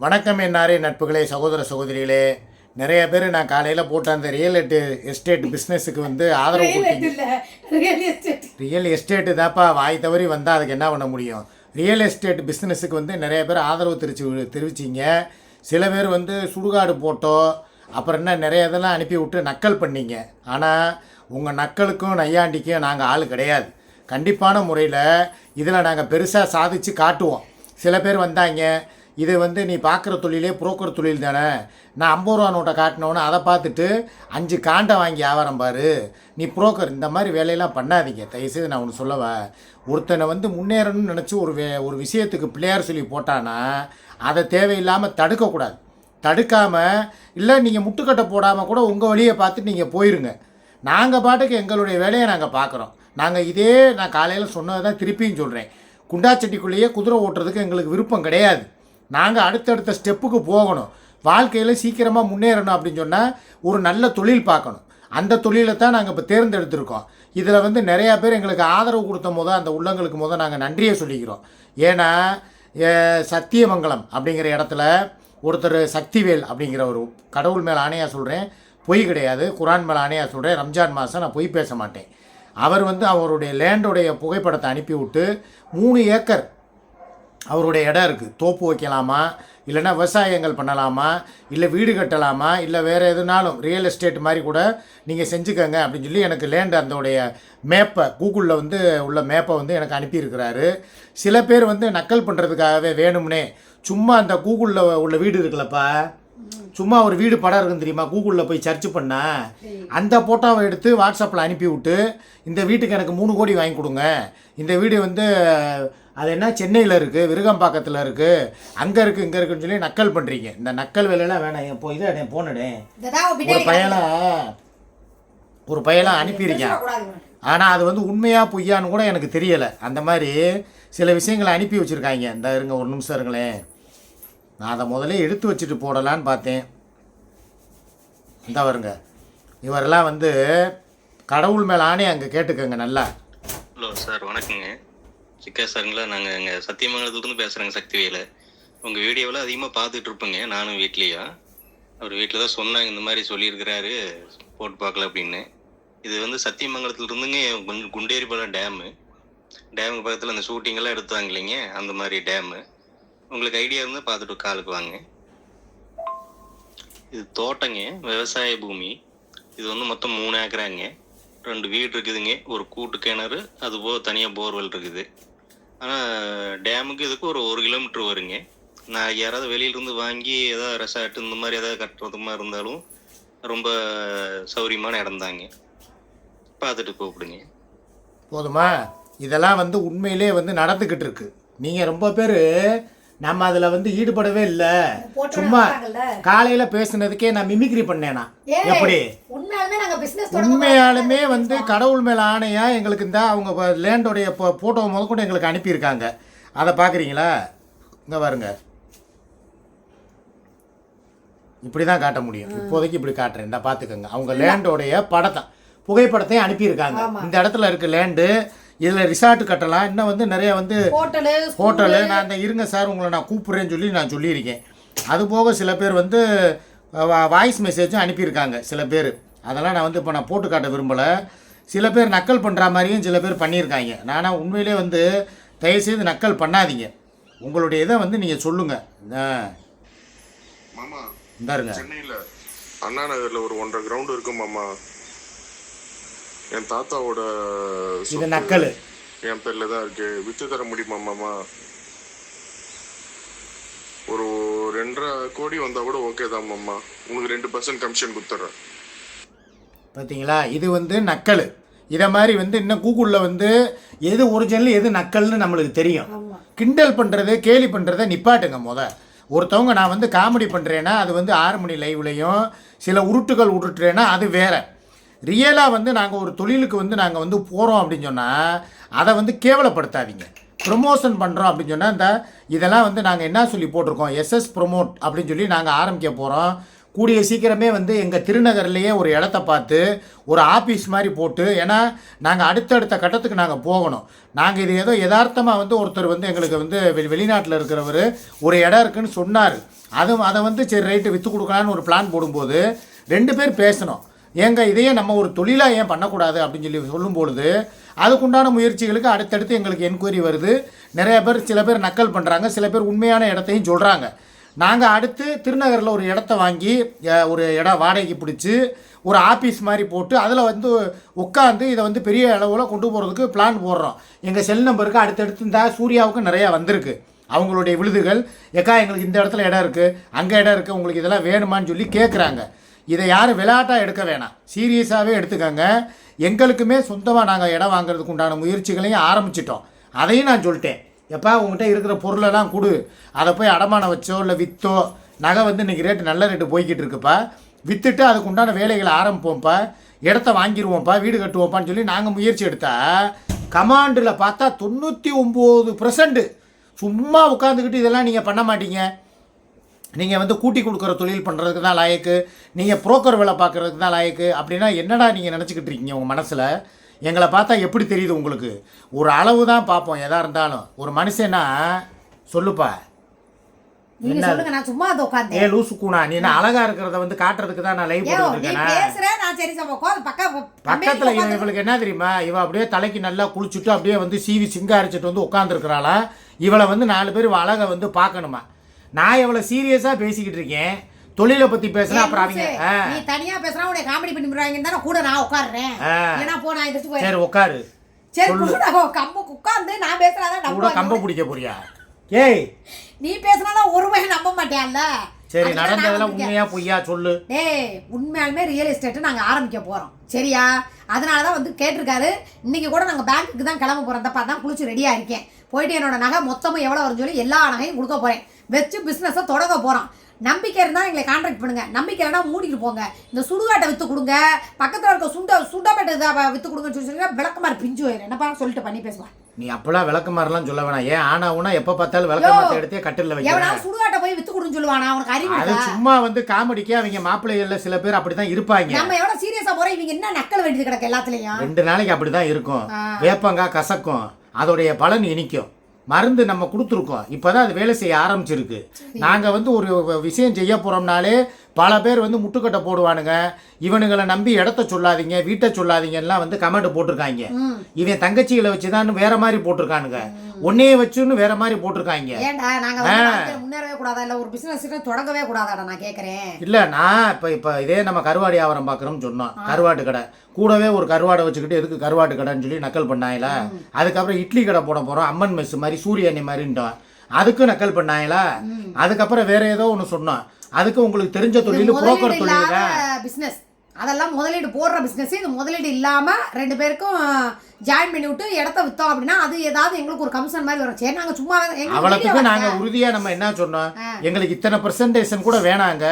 வணக்கம் என்னாரே நட்புகளே, சகோதர சகோதரிகளே. நிறைய பேர் நான் காலையில் போட்ட அந்த எஸ்டேட் பிஸ்னஸுக்கு வந்து ஆதரவு கொடுத்தீங்க. ரியல் எஸ்டேட்டு தான்ப்பா, வாய் தவறி வந்தால் அதுக்கு என்ன பண்ண முடியும்? ரியல் எஸ்டேட் பிஸ்னஸுக்கு வந்து நிறைய பேர் ஆதரவு தெரிவிச்சிங்க. சில பேர் வந்து சுடுகாடு போட்டோ அப்புறம் என்ன நிறைய இதெல்லாம் அனுப்பி விட்டு நக்கல் பண்ணிங்க. ஆனால் உங்கள் நக்கலுக்கும் நையாண்டிக்கும் நாங்கள் ஆள் கிடையாது. கண்டிப்பான முறையில் இதில் நாங்கள் பெருசாக சாதித்து காட்டுவோம். சில பேர் வந்தாங்க, இது வந்து நீ பார்க்குற தொழிலே புரோக்கர் தொழில் தானே, நான் 50 ரூபா நோட்டை காட்டினோன்னு அதை பார்த்துட்டு 5 காண்டை வாங்கி வியாபாரம் பாரு, நீ புரோக்கர், இந்த மாதிரி வேலையெல்லாம் பண்ணாதீங்க தயவுசெய்து. நான் ஒன்று சொல்லவா, ஒருத்தனை வந்து முன்னேறணும்னு நினச்சி ஒரு விஷயத்துக்கு பிள்ளையார் சொல்லி போட்டான்னா அதை தேவையில்லாமல் தடுக்கக்கூடாது. தடுக்காமல் இல்லை நீங்கள் முட்டுக்கட்டை போடாமல் கூட உங்கள் வழியை பார்த்துட்டு நீங்கள் போயிருங்க. நாங்கள் பாட்டுக்கு எங்களுடைய வேலையை நாங்கள் பார்க்குறோம். நான் காலையில் சொன்னதை தான் திருப்பியும் சொல்கிறேன். குண்டாச்சட்டிக்குள்ளேயே குதிரை ஓட்டுறதுக்கு எங்களுக்கு விருப்பம் கிடையாது. நாங்கள் அடுத்தடுத்த ஸ்டெப்புக்கு போகணும். வாழ்க்கையில் சீக்கிரமாக முன்னேறணும் அப்படின்னு சொன்னால் ஒரு நல்ல தொழில் பார்க்கணும். அந்த தொழிலை தான் நாங்கள் இப்போ தேர்ந்தெடுத்திருக்கோம். இதில் வந்து நிறையா பேர் எங்களுக்கு ஆதரவு கொடுத்த போது அந்த உள்ளங்களுக்கு நாங்கள் நன்றியை சொல்லிக்கிறோம். ஏன்னா சத்தியமங்கலம் அப்படிங்கிற இடத்துல ஒருத்தர் சக்திவேல் அப்படிங்கிற ஒரு கடவுள் மேலே ஆணையாக சொல்கிறேன், பொய் கிடையாது, குரான் மேலே ஆணையாக சொல்கிறேன், ரம்ஜான் மாதம் நான் பொய் பேச மாட்டேன். அவர் வந்து அவருடைய லேண்டோடைய புகைப்படத்தை அனுப்பி விட்டு 3 ஏக்கர் அவருடைய இடம் இருக்குது. தோப்பு வைக்கலாமா, இல்லைன்னா விவசாயங்கள் பண்ணலாமா, இல்லை வீடு கட்டலாமா, இல்லை வேறு எதுனாலும் ரியல் எஸ்டேட் மாதிரி கூட நீங்கள் செஞ்சுக்கங்க அப்படின்னு சொல்லி எனக்கு லேண்டு அதோடைய மேப்பை கூகுளில் வந்து உள்ள மேப்பை வந்து எனக்கு அனுப்பியிருக்கிறாரு. சில பேர் வந்து நக்கல் பண்ணுறதுக்காகவே வேணும்னே சும்மா அந்த கூகுளில் உள்ள வீடு இருக்குல்லப்பா, சும்மா ஒரு வீடு படம் இருக்குன்னு தெரியுமா, கூகுளில் போய் சர்ச் பண்ணால் அந்த ஃபோட்டோவை எடுத்து வாட்ஸ்அப்பில் அனுப்பி விட்டு இந்த வீட்டுக்கு எனக்கு 3 கோடி வாங்கி கொடுங்க, இந்த வீடு வந்து அது என்ன சென்னையில் இருக்குது, விருகம்பாக்கத்தில் இருக்குது, அங்கே இருக்குது, இங்கே இருக்குன்னு சொல்லி நக்கல் பண்ணுறீங்க. இந்த நக்கல் வேலையெல்லாம் வேணாம். இப்போ இதை போனடே ஒரு பையெல்லாம் அனுப்பியிருக்கேன். ஆனால் அது வந்து உண்மையாக பொய்யான்னு கூட எனக்கு தெரியலை. அந்த மாதிரி சில விஷயங்களை அனுப்பி வச்சுருக்காங்க. இந்த இருங்க ஒரு நிமிஷம் இருங்களேன், நான் அதை முதல்ல எடுத்து வச்சுட்டு போடலான்னு பார்த்தேன். இந்த வருங்க, இவரெல்லாம் வந்து கடவுள் மேலே ஆணை அங்கே கேட்டுக்கோங்க நல்லா. ஹலோ சார், வணக்கங்க. சிக்கா சாருங்களா, நாங்கள் இங்கே சத்தியமங்கலத்துலேருந்து பேசுகிறேங்க, சக்திவேலு. உங்கள் வீடியோவில் அதிகமாக பார்த்துட்டு இருப்பேங்க, நானும் வீட்லேயா. அவர் வீட்டில் தான் சொன்னாங்க இந்த மாதிரி சொல்லியிருக்கிறாரு, போட்டு பார்க்கல அப்படின்னு. இது வந்து சத்தியமங்கலத்துலேருந்துங்க குண்டேரிப்பாளையம் டேமுக்கு பக்கத்தில் அந்த ஷூட்டிங்கெல்லாம் எடுத்தாங்க இல்லைங்க, அந்த மாதிரி டேமு. உங்களுக்கு ஐடியா இருந்தால் பார்த்துட்டு காலுக்கு வாங்க. இது தோட்டங்க, விவசாய பூமி. இது வந்து மொத்தம் 3 ஏக்கராங்க. 2 வீடு இருக்குதுங்க, ஒரு கூட்டு கிணறு, அது போக தனியாக போர்வெல் இருக்குது. ஆனால் டேமுக்கு இதுக்கு ஒரு 1 கிலோமீட்டர் வருங்க. நான் யாராவது வெளியிலேருந்து வாங்கி ஏதாவது ரெசார்ட் இந்த மாதிரி ஏதாவது கட்டுறது மாதிரி இருந்தாலும் ரொம்ப சௌரியமான இடம் தாங்க. பார்த்துட்டு கூப்பிடுங்க. போதுமா? இதெல்லாம் வந்து உண்மையிலே வந்து நடந்துக்கிட்டு இருக்கு. நீங்கள் ரொம்ப பேர் நம்ம அதில் வந்து ஈடுபடவே இல்லை. சும்மா காலையில் பேசுனதுக்கே நான் மிமிக்ரி பண்ணேனா? எப்படி? உண்மையாலுமே வந்து கடவுள் மேலே ஆணையா எங்களுக்கு இந்த அவங்க லேண்டோடைய ஃபோட்டோ முதற்கொண்டு எங்களுக்கு அனுப்பியிருக்காங்க. அதை பார்க்குறீங்களா? இங்கே பாருங்க, இப்படி தான் காட்ட முடியும். இப்போதைக்கு இப்படி காட்டுறேன், இந்த பார்த்துக்கோங்க. அவங்க லேண்டோடைய புகைப்படத்தையும் அனுப்பியிருக்காங்க. இந்த இடத்துல இருக்க லேண்டு, இதில் ரிசார்ட் கட்டலாம், இன்னும் வந்து நிறைய வந்து ஹோட்டலு. நான் இந்த இருங்க சார் உங்களை நான் கூப்பிட்றேன்னு சொல்லி நான் சொல்லியிருக்கேன். அதுபோக சில பேர் வந்து வாய்ஸ் மெசேஜும் அனுப்பியிருக்காங்க சில பேர். அதெல்லாம் நான் வந்து இப்போ நான் போட்டு காட்ட விரும்பலை. சில பேர் நக்கல் பண்ணுற மாதிரியும் சில பேர் பண்ணியிருக்காங்க. நானா உண்மையிலே வந்து தயவுசெய்து நக்கல் பண்ணாதீங்க. உங்களுடைய இதை வந்து நீங்கள் சொல்லுங்கள். மாமா, இந்தாருங்க, சென்னையில் அண்ணா நகரில் ஒரு 1.5 கிரவுண்ட் இருக்கும் மாமா. என் தாத்தாவோட இது நக்கல் என் பேர்ல தான் இருக்கு. வித்து தர முடியுமா மாமா? ஒரு 2.5 கோடி வந்தா கூட ஓகே தான் மாமா. உங்களுக்கு 2% கமிஷன் கொடுத்துட்றேன். பார்த்தீங்களா? இது வந்து நக்கல். இதை மாதிரி வந்து இன்னும் கூகுளில் வந்து எது ஒரிஜினல் எது நக்கல்னு நம்மளுக்கு தெரியும். கிண்டல் பண்ணுறது கேலி பண்ணுறதை நிப்பாட்டுங்க. ஒருத்தவங்க நான் வந்து காமெடி பண்ணுறேன்னா அது வந்து 6 மணி லைவ்லையும் சில உருட்டுகள் உருட்டுறேன்னா அது வேறு. ரியலாக வந்து நாங்கள் ஒரு தொழிலுக்கு வந்து நாங்கள் வந்து போகிறோம் அப்படின்னு சொன்னால் அதை வந்து கேவலப்படுத்தாதீங்க. ப்ரொமோஷன் பண்ணுறோம் அப்படின்னு சொன்னால் இதெல்லாம் வந்து நாங்கள் என்ன சொல்லி போட்டிருக்கோம், எஸ்எஸ் ப்ரொமோட் அப்படின்னு சொல்லி நாங்கள் ஆரம்பிக்க போகிறோம். கூடிய சீக்கிரமே வந்து எங்கள் திருநகர்லேயே ஒரு இடத்த பார்த்து ஒரு ஆஃபீஸ் மாதிரி போட்டு, ஏன்னா நாங்கள் அடுத்தடுத்த கட்டத்துக்கு நாங்கள் போகணும். நாங்கள் இது ஏதோ யதார்த்தமாக வந்து ஒருத்தர் வந்து எங்களுக்கு வந்து வெளிநாட்டில் இருக்கிறவர் ஒரு இடம் இருக்குதுன்னு சொன்னார். அதை வந்து சரி ரைட்டு விற்று கொடுக்கலான்னு ஒரு பிளான் போடும்போது 2 பேர் பேசணும். ஏங்க இதையே நம்ம ஒரு தொழிலாக ஏன் பண்ணக்கூடாது அப்படின்னு சொல்லி சொல்லும்பொழுது அதுக்குண்டான முயற்சிகளுக்கு அடுத்தடுத்து எங்களுக்கு என்கொயரி வருது. நிறைய பேர் சில பேர் நக்கல் பண்ணுறாங்க, சில பேர் உண்மையான இடத்தையும் சொல்கிறாங்க. நாங்கள் அடுத்து திருநகரில் ஒரு இடத்த வாங்கி ஒரு இடம் வாடகைக்கு பிடிச்சி ஒரு ஆஃபீஸ் மாதிரி போட்டு அதில் வந்து உட்காந்து இதை வந்து பெரிய அளவில் கொண்டு போகிறதுக்கு பிளான் போடுறோம். எங்கள் செல் நம்பருக்கு அடுத்தடுத்து இந்த சூர்யாவுக்கு நிறையா வந்திருக்கு அவங்களுடைய விழுதுகள். ஏக்கா எங்களுக்கு இந்த இடத்துல இடம் இருக்குது, அங்கே இடம் இருக்குது, உங்களுக்கு இதெல்லாம் வேணுமான்னு சொல்லி கேட்குறாங்க. இதை யாரும் விளையாட்டாக எடுக்க வேணாம், சீரியஸாகவே எடுத்துக்கங்க. எங்களுக்குமே சொந்தமாக நாங்கள் இடம் வாங்குறதுக்கு உண்டான முயற்சிகளையும் ஆரம்பிச்சிட்டோம். அதையும் நான் சொல்லிட்டேன், எப்பா உங்கள்கிட்ட இருக்கிற பொருளெல்லாம் கொடு, அதை போய் அடமானம் வச்சோ இல்லை விற்றோ, நகை வந்து இன்றைக்கி ரேட்டு நல்ல ரேட்டு போய்கிட்டு இருக்குப்பா, விற்றுட்டு அதுக்கு உண்டான வேலைகளை ஆரம்பிப்போம்ப்பா, இடத்த வாங்கிடுவோம்ப்பா, வீடு கட்டுவோம்ப்பான்னு சொல்லி நாங்கள் முயற்சி எடுத்தால் கமாண்டில் பார்த்தா 99% சும்மா உட்காந்துக்கிட்டு இதெல்லாம் நீங்கள் பண்ண மாட்டீங்க, நீங்கள் வந்து கூட்டி கொடுக்குற தொழில் பண்ணுறதுக்கு தான் லாயக்கு, நீங்கள் புரோக்கர் வேலை பார்க்குறதுக்கு தான் லாயக்கு அப்படின்னா என்னடா நீங்கள் நினச்சிக்கிட்டு இருக்கீங்க உங்கள் மனசில்? எங்களை பார்த்தா எப்படி தெரியுது உங்களுக்கு? ஒரு அளவு தான் பார்ப்போம் எதாக இருந்தாலும். ஒரு மனுஷனா சொல்லுப்பா, நீங்க சொல்லுங்க, நான் சும்மா அதை உட்கார்ந்தேன். ஏ லூசு கூனா, நீ என்ன அழகா இருக்கிறத வந்து காட்டுறதுக்கு தான் நான் லைவ் போட்டுருக்கேன். பக்கத்தில் இவளுக்கு என்ன தெரியுமா, இவ அப்படியே தலைக்கு நல்லா குளிச்சுட்டு அப்படியே வந்து சீவி சிங்காரிச்சிட்டு வந்து உட்காந்துருக்கிறாளா, இவளை வந்து 4 பேர் அழகை வந்து பார்க்கணுமா? நான் எவ்வளோ சீரியஸாக பேசிக்கிட்டு இருக்கேன், தொழிலை பற்றி பேசுனா அப்புறம் அவங்க நீ தனியா பேசுறா உன்னை காமெடி பண்ணி விடுறாங்க தானே, கூட நான் உட்கார்றேன். ஏன்னா போ நான் எந்திரச்சு போய் சரி உட்காரு. சரி கம்பு உட்கார்ந்து நான் பேசுறாதான் கூட கம்ப பிடிக்க போறியா? ஏய் நீ பேசுனாலும் ஒரு பையன் நம்ப மாட்டியான்ல. சரி நடந்ததெல்லாம் உண்மையா பொய்யா சொல்லு. டேய் உண்மையாலுமே ரியல் எஸ்டேட் நாங்கள் ஆரம்பிக்க போகிறோம் சரியா? அதனால தான் வந்து கேட்டிருக்காரு. இன்னைக்கு கூட நாங்கள் பேங்க்குக்கு தான் கிளம்ப போகிறோம். தப்பா தான் குளிச்சு ரெடியாக இருக்கேன். போயிட்டு என்னோட நகை மொத்தமும் எவ்வளோ வரும்னு சொல்லி எல்லா நகையும் கொடுக்க போகிறேன். வச்சு பிஸ்னஸை தொடங்க போகிறோம். நம்பிக்கை இருந்தால் எங்களை கான்ட்ராக்ட் பண்ணுங்க, நம்பிக்கை இல்லைனா மூடிட்டு போங்க. இந்த சுடுகாட்டை விற்று கொடுங்க, பக்கத்தில் இருக்க சுண்டப்பேட்டை விற்று கொடுங்கன்னு சொல்லி விளக்கமாறு பிஞ்சு போயிடும். என்னப்பா சொல்லிட்டு பண்ணி பேசுவான். நீ அப்பெல்லாம் விளக்கமாரெல்லாம் சொல்ல வேணாம். ஏன் ஆனாவுனா எப்போ பார்த்தாலும் விளக்கமாத்த எடுத்தே கட்டில் வைக்கிறேன். சுடுகாட்டை போய் விற்று கொடுன்னு சொல்லுவானா? அவனுக்கு அறிவு அது சும்மா வந்து காமெடிக்கே அவங்க மாப்பிள்ளைகள்ல சில பேர் அப்படிதான் இருப்பாங்க. நம்ம எவ்வளவு சீரியஸா போறோம், இவங்க என்ன நக்கல் வேண்டியது கிடக்கு எல்லாத்துலயும். 2 நாளைக்கு அப்படிதான் இருக்கும். வேப்பங்காய் கசக்கும், அதோடைய பலன் இனிக்கும். மருந்து நம்ம கொடுத்துருக்கோம், இப்போதான் அது வேலை செய்ய ஆரம்பிச்சிருக்கு. நாங்கள் வந்து ஒரு விஷயம் செய்ய போகிறோம்னாலே பல பேர் வந்து முட்டுக்கட்டை போடுவானுங்க. இவனுங்களை நம்பி இடத்த சொல்லாதீங்க, வீட்டை சொல்லாதீங்கலாம் வந்து கமெண்ட் போட்டிருக்காங்க. இவன் தங்கச்சிகளை வச்சுதான் வேற மாதிரி போட்டிருக்கானுங்க, ஒன்னையே வச்சுன்னு வேற மாதிரி போட்டிருக்காங்க. ஏன்டா நாங்க முன்னேறவே கூடாதா, இல்ல ஒரு பிசினஸ் தொடங்கவே கூடாதாடா நான் கேட்கறேன். இல்ல நான் இப்ப இதே நம்ம கருவாடு வியாபாரம் பாக்குறோம்னு சொன்னோம். கருவாட்டு கடை கூடவே ஒரு கருவாடை வச்சுக்கிட்டு எதுக்கு கருவாட்டு கடைன்னு சொல்லி நக்கல் பண்ணாங்களா. அதுக்கப்புறம் இட்லி கடை போட போறோம், அம்மன் மெஸ் மாதிரி சூரிய எண்ணெய் மாதிரிட்டோம், அதுக்கும் நக்கல் பண்ணாங்களா. அதுக்கப்புறம் வேற ஏதோ ஒன்று சொன்னோம், அதுக்கு உங்களுக்கு தெரிஞ்ச தொழில் புரோக்கர் தொழில் பிசினஸ். அதெல்லாம் முதலீடு போடுற பிசினஸ். இது முதலீடு இல்லாம 2 பேருக்கும் ஜாயின் பண்ணி விட்டு இடத்த வித்தோம் அப்படின்னா அது ஏதாவது எங்களுக்கு ஒரு கமிஷன் மாதிரி வரும். சரி நாங்க சும்மா அவ்வளவுக்கு நாங்க உறுதியா நம்ம என்ன சொன்னோம், எங்களுக்கு இத்தனை பெர்சன்டேஜ் கூட வேணாங்க,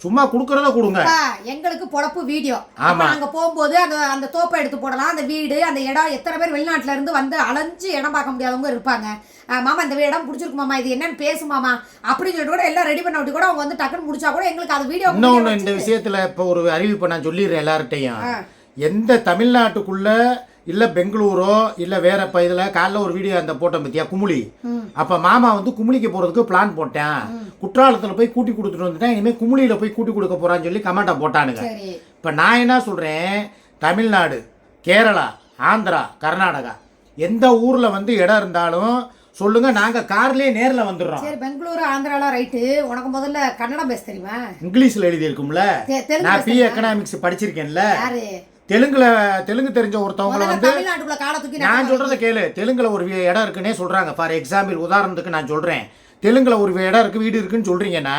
சும்மா குடுக்கறத கொடுங்க. எங்களுக்கு பொழப்பு வீடியோ. நாங்க போகும்போது அந்த தோப்பை எடுத்து போடலாம், அந்த வீடு அந்த இடம். எத்தனை பேர் வெளிநாட்டுல இருந்து வந்து அலைஞ்சு இடம் பார்க்க முடியாதவங்க இருப்பாங்க. மாமா இந்த இடம் பிடிச்சிருக்கு மாமா, இது என்னன்னு பேசு மாமா அப்படின்னு சொல்லிட்டு கூட எல்லாம் ரெடி பண்ண விட்டு கூட அவங்க வந்து டக்குன்னு முடிச்சா கூட எங்களுக்கு அது வீடியோ. இன்னொன்று இந்த விஷயத்துல இப்போ ஒரு அறிவிப்பை நான் சொல்லிடுறேன் எல்லார்ட்டையும். எந்த தமிழ்நாட்டுக்குள்ள இல்லை பெங்களூரோ இல்லை வேற இப்போ இதில் காலைல ஒரு வீடியோ அந்த போட்டோம் பற்றியா குமுளி. அப்போ மாமா வந்து குமுளிக்கு போகிறதுக்கு பிளான் போட்டேன், குற்றாலத்தில் போய் கூட்டி கொடுத்துட்டு வந்துட்டேன், இனிமேல் குமுளியில் போய் கூட்டி கொடுக்க போகிறான்னு சொல்லி கமெண்ட்டை போட்டானுங்க. இப்போ நான் என்ன சொல்கிறேன், தமிழ்நாடு, கேரளா, ஆந்திரா, கர்நாடகா எந்த ஊரில் வந்து இடம் இருந்தாலும் சொல்லுங்க, நாங்கள் கார்லேயே நேரில் வந்துடுறோம். சரி பெங்களூரு ஆந்திராலாம் ரைட்டு. உனக்கு முதல்ல கன்னடம் பேச தெரியுமா? இங்கிலீஷில் எழுதியிருக்கும்ல, நான் பிஏ எக்கனாமிக்ஸ் படிச்சிருக்கேன்ல. தெலுங்கு தெரிஞ்ச ஒருத்தவங்களை வந்து நான் சொல்றத கேளு, தெலுங்குல ஒரு இடம் இருக்குன்னே சொல்றாங்க. ஃபார் எக்ஸாம்பிள் உதாரணத்துக்கு நான் சொல்றேன், தெலுங்குல ஒரு இடம் இருக்கு, வீடு இருக்குன்னு சொல்றீங்கன்னா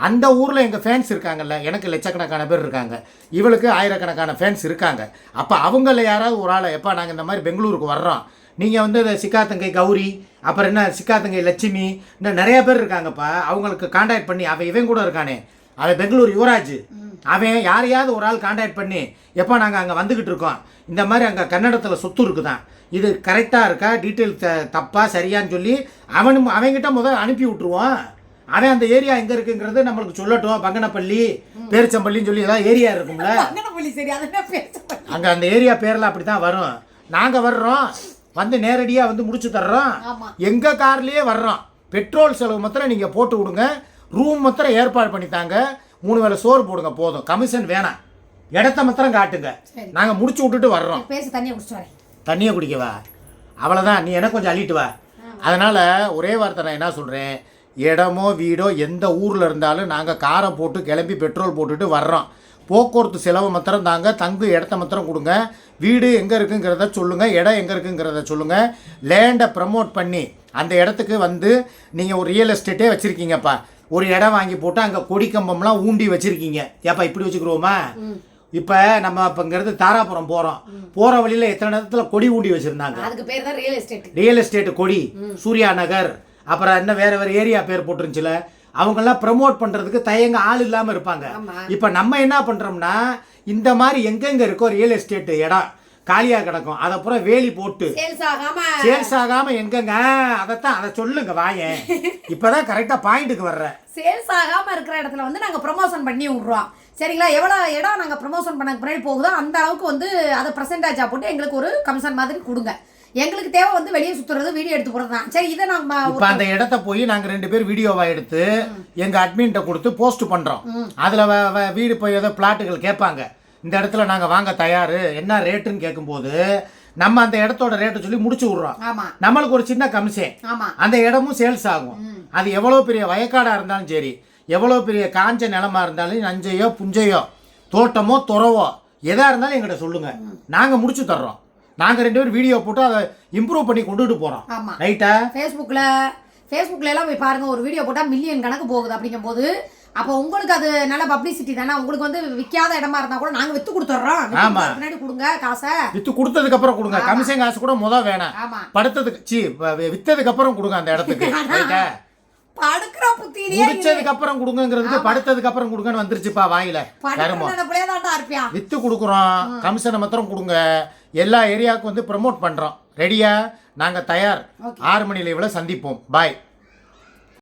அந்த ஊர்ல எங்க ஃபேன்ஸ் இருக்காங்கல்ல, எனக்கு லட்சக்கணக்கான பேர் இருக்காங்க, இவளுக்கு ஆயிரக்கணக்கான ஃபேன்ஸ் இருக்காங்க. அப்ப அவங்கள யாராவது ஒரு ஆளை எப்பா நாங்க இந்த மாதிரி பெங்களூருக்கு வர்றோம், நீங்க வந்து சிக்காத்தங்கை கௌரி, அப்புறம் என்ன சிக்காத்தங்கை லட்சுமி, இன்னும் நிறைய பேர் இருக்காங்கப்பா, அவங்களுக்கு கான்டாக்ட் பண்ணி இவன் கூட இருக்கானே, அவன் பெங்களூர் யுவராஜ், அவன் யாரையாவது ஒரு ஆள் கான்டாக்ட் பண்ணி எப்போ நாங்கள் அங்கே வந்துக்கிட்டு இருக்கோம், இந்த மாதிரி அங்கே கன்னடத்தில் சொத்து இருக்குதான், இது கரெக்டாக இருக்கா, டீட்டெயில் தப்பா சரியான்னு சொல்லி அவன்கிட்ட முதல் அனுப்பி விட்டுருவோம். அவன் அந்த ஏரியா எங்கே இருக்குங்கிறது நம்மளுக்கு சொல்லட்டும். பங்கனப்பள்ளி, பேரிச்சம்பள்ளின்னு சொல்லி ஏதாவது ஏரியா இருக்கும்ல, அங்கே அந்த ஏரியா பேரெல்லாம் அப்படி தான் வரும். நாங்கள் வர்றோம், வந்து நேரடியாக வந்து முடிச்சு தர்றோம், எங்கள் கார்லேயே வர்றோம். பெட்ரோல் செலவு மாத்திரம் நீங்கள் போட்டு விடுங்க, ரூம் மாத்திரம் ஏற்பாடு பண்ணித்தாங்க, 3 வேளை சோறு போடுங்க போதும், கமிஷன் வேணாம், இடத்த மாத்திரம் காட்டுங்க, சரி. நாங்கள் முடிச்சு விட்டுட்டு வர்றோம். பேசி தண்ணியை குடிச்சிட்டு வரேன். தண்ணியை குடிக்கவா? அவ்வளோதான், நீ எனக்கு கொஞ்சம் அள்ளிட்டு வா. அதனால் ஒரே வார்த்தை நான் என்ன சொல்கிறேன், இடமோ வீடோ எந்த ஊரில் இருந்தாலும் நாங்கள் காரை போட்டு கிளம்பி பெட்ரோல் போட்டுட்டு வர்றோம். போக்குவரத்து செலவு மாத்திரம் தாங்க, தங்கு இடத்த மாத்திரம் கொடுங்க, வீடு எங்கே இருக்குங்கிறத சொல்லுங்கள், இடம் எங்கே இருக்குங்கிறத சொல்லுங்கள். லேண்டை ப்ரமோட் பண்ணி அந்த இடத்துக்கு வந்து நீங்கள் ஒரு ரியல் எஸ்டேட்டே வச்சுருக்கீங்கப்பா, ஒரு இடம் வாங்கி போட்டு அங்கே கொடி கம்பம்லாம் ஊண்டி வச்சுருக்கீங்க. ஏப்பா இப்படி வச்சுக்கிறோமா? இப்போ நம்ம இப்போ இங்கேருந்து தாராபுரம் போகிறோம், போகிற வழியில் எத்தனை இடத்துல கொடி ஊண்டி வச்சுருந்தாங்க. அதுக்கு பேர் தான் ரியல் எஸ்டேட். ரியல் எஸ்டேட் கொடி, சூர்யா நகர், அப்புறம் என்ன வேறு வேறு ஏரியா பேர் போட்டுருந்துச்சுல, அவங்கெல்லாம் ப்ரமோட் பண்ணுறதுக்கு தயங்க ஆள் இல்லாமல் இருப்பாங்க. இப்போ நம்ம என்ன பண்ணுறோம்னா, இந்த மாதிரி எங்கெங்கே இருக்கோ ரியல் எஸ்டேட்டு இடம் காலியாக கிடக்கும், அதை பூரா வேலி போட்டு சேல்ஸ் ஆகாமல் எங்கெங்க, அதை சொல்லுங்க வாயேன். இப்போதான் கரெக்டாக பாயிண்ட்டுக்கு வர்றேன். சேல்ஸ் ஆகாமல் இருக்கிற இடத்துல வந்து நாங்கள் ப்ரமோஷன் பண்ணி விட்றோம், சரிங்களா? எவ்வளோ இடம் நாங்கள் ப்ரமோஷன் பண்ண பின்னாடி போகுதோ அந்த அளவுக்கு வந்து அதை பர்சன்டேஜாக போட்டு எங்களுக்கு ஒரு கமிஷன் மாதிரி கொடுங்க. எங்களுக்கு தேவை வந்து வெளியே சுற்றுறது, வீடியோ எடுத்து போகிறது தான். சரி, இதை நம்ம இப்போ அந்த இடத்த போய் நாங்கள் 2 பேர் வீடியோவை எடுத்து எங்கள் அட்மின்கிட்ட கொடுத்து போஸ்ட் பண்ணுறோம். அதில் வீடு போய் ஏதோ பிளாட்டுகள் கேட்பாங்க, இந்த இடத்துல நாங்கள் வாங்க தயார், என்ன ரேட்டுன்னு கேட்கும்போது நம்ம அந்த இடத்தோட ரேட்டை சொல்லி முடிச்சு விட்றோம். நம்மளுக்கு ஒரு சின்ன கமிஷன், அந்த இடமும் சேல்ஸ் ஆகும். அது எவ்வளோ பெரிய வயக்காடாக இருந்தாலும் சரி, எவ்வளோ பெரிய காஞ்ச நிலமா இருந்தாலும், நஞ்சையோ புஞ்சையோ தோட்டமோ துறவோ எதாக இருந்தாலும் எங்கிட்ட சொல்லுங்கள், நாங்கள் முடிச்சு தர்றோம். நாங்கள் 2 பேரும் வீடியோ போட்டு அதை இம்ப்ரூவ் பண்ணி கொண்டுட்டு போகிறோம். ரைட்டா? ஃபேஸ்புக்கில் எல்லாம் போய் பாருங்கள், ஒரு வீடியோ போட்டால் மில்லியன் கணக்கு போகுது. அப்படிங்கும்போது அப்போ உங்களுக்கு அது நல்ல பப்ளிசிட்டி தானே. உங்களுக்கு வந்து விற்காத இடமா இருந்தால் கூட நாங்கள் விற்று கொடுத்துட்றோம். முன்னாடி கொடுங்க காசை, விற்று கொடுத்ததுக்கு அப்புறம் கொடுங்க, கமிஷன் காசு கூட முதல் வேணாம், படுத்ததுக்கு விற்றதுக்கு அப்புறம் கொடுங்க அந்த இடத்துக்கு. ரைட்டா? படுக்கிற புத்தியிலே முடிச்சதுக்கு அப்புறம் கொடுங்கிறதுக்கு படுத்ததுக்கு அப்புறம் கொடுங்கன்னு வந்துருச்சுப்பா வாயில. வித்து கொடுக்குறோம், கமிஷனை மாத்திரம் கொடுங்க. எல்லா ஏரியாவுக்கும் வந்து ப்ரமோட் பண்றோம். ரெடியா? நாங்க தயார். 6 மணி லைவ்ல சந்திப்போம். பாய்.